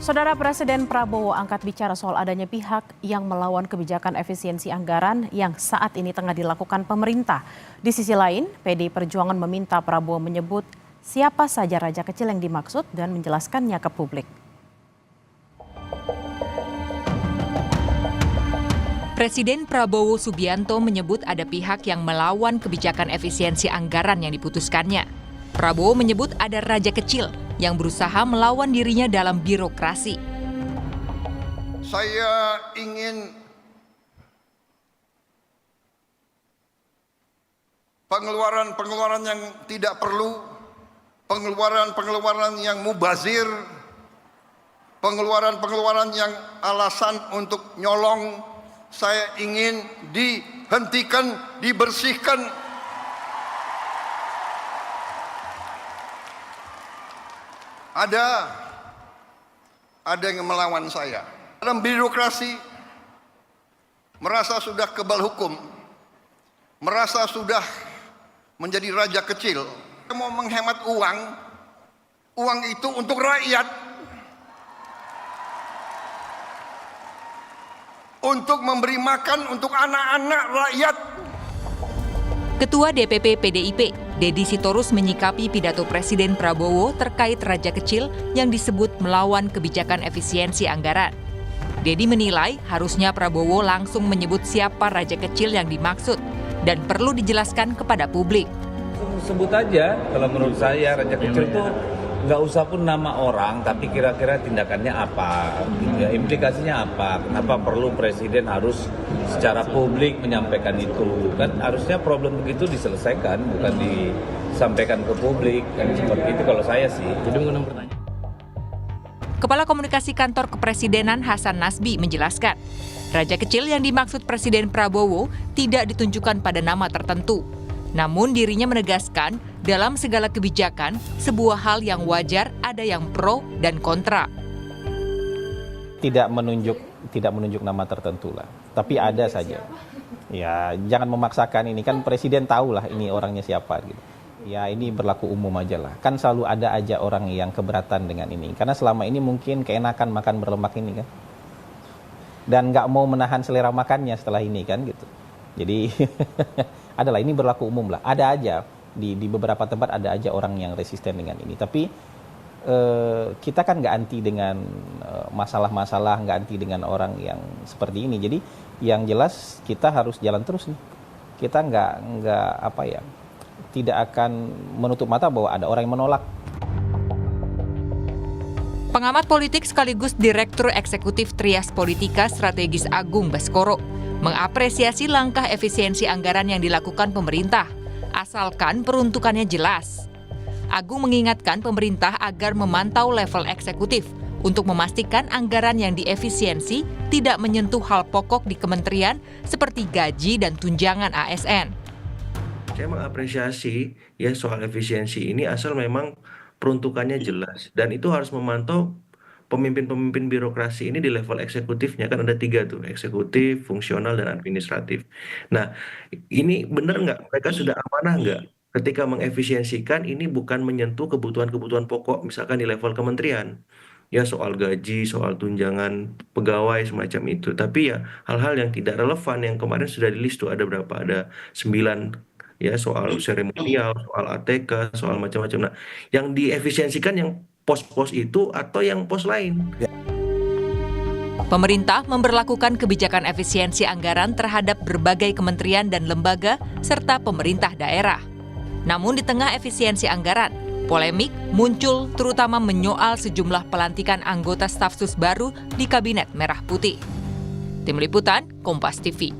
Saudara Presiden Prabowo angkat bicara soal adanya pihak yang melawan kebijakan efisiensi anggaran yang saat ini tengah dilakukan pemerintah. Di sisi lain, PDI Perjuangan meminta Prabowo menyebut siapa saja raja kecil yang dimaksud dan menjelaskannya ke publik. Presiden Prabowo Subianto menyebut ada pihak yang melawan kebijakan efisiensi anggaran yang diputuskannya. Prabowo menyebut ada raja kecil yang berusaha melawan dirinya dalam birokrasi. Saya ingin pengeluaran-pengeluaran yang tidak perlu, pengeluaran-pengeluaran yang mubazir, pengeluaran-pengeluaran yang alasan untuk nyolong, saya ingin dihentikan, dibersihkan. Ada yang melawan saya. Dalam birokrasi, merasa sudah kebal hukum, merasa sudah menjadi raja kecil. Mau menghemat uang itu untuk rakyat, untuk memberi makan untuk anak-anak rakyat. Ketua DPP PDIP, Deddy Sitorus menyikapi pidato Presiden Prabowo terkait raja kecil yang disebut melawan kebijakan efisiensi anggaran. Deddy menilai harusnya Prabowo langsung menyebut siapa raja kecil yang dimaksud dan perlu dijelaskan kepada publik. Sebut aja, kalau menurut saya raja kecil itu nggak usah pun nama orang, tapi kira-kira tindakannya apa, implikasinya apa, kenapa perlu Presiden harus secara publik menyampaikan itu. Kan harusnya problem begitu diselesaikan, bukan disampaikan ke publik, kan seperti itu kalau saya sih. Jadi mengenai pertanyaan. Kepala Komunikasi Kantor Kepresidenan Hasan Nasbi menjelaskan, raja kecil yang dimaksud Presiden Prabowo tidak ditunjukkan pada nama tertentu. Namun dirinya menegaskan dalam segala kebijakan, sebuah hal yang wajar ada yang pro dan kontra. Tidak menunjuk nama tertentu lah, tapi ada saja. Ya, jangan memaksakan, ini kan Presiden tahu lah ini orangnya siapa gitu. Ya, ini berlaku umum aja lah. Kan selalu ada aja orang yang keberatan dengan ini. Karena selama ini mungkin keenakan makan berlemak ini kan. Dan nggak mau menahan selera makannya setelah ini kan gitu. Jadi adalah ini berlaku umum lah. Ada aja di beberapa tempat ada aja orang yang resisten dengan ini. Tapi kita kan nggak anti dengan masalah-masalah, nggak anti dengan orang yang seperti ini. Jadi yang jelas kita harus jalan terus nih. Kita tidak akan menutup mata bahwa ada orang yang menolak. Pengamat politik sekaligus Direktur Eksekutif Trias Politika Strategis Agung Baskoro mengapresiasi langkah efisiensi anggaran yang dilakukan pemerintah, asalkan peruntukannya jelas. Agung mengingatkan pemerintah agar memantau level eksekutif untuk memastikan anggaran yang diefisiensi tidak menyentuh hal pokok di kementerian seperti gaji dan tunjangan ASN. Saya mengapresiasi ya soal efisiensi ini asal memang peruntukannya jelas, dan itu harus memantau pemimpin-pemimpin birokrasi ini di level eksekutifnya. Kan ada 3 tuh, eksekutif, fungsional, dan administratif. Nah, ini benar nggak? Mereka sudah amanah nggak? Ketika mengefisiensikan ini bukan menyentuh kebutuhan-kebutuhan pokok, misalkan di level kementerian. Ya soal gaji, soal tunjangan pegawai, semacam itu. Tapi ya hal-hal yang tidak relevan yang kemarin sudah di-list tuh ada berapa? Ada 9 ya, soal seremonial, soal ATK, soal macam-macam. Nah, yang diefisiensikan yang pos-pos itu atau yang pos lain. Pemerintah memberlakukan kebijakan efisiensi anggaran terhadap berbagai kementerian dan lembaga serta pemerintah daerah. Namun di tengah efisiensi anggaran, polemik muncul terutama menyoal sejumlah pelantikan anggota staf sus baru di Kabinet Merah Putih. Tim Liputan, Kompas TV.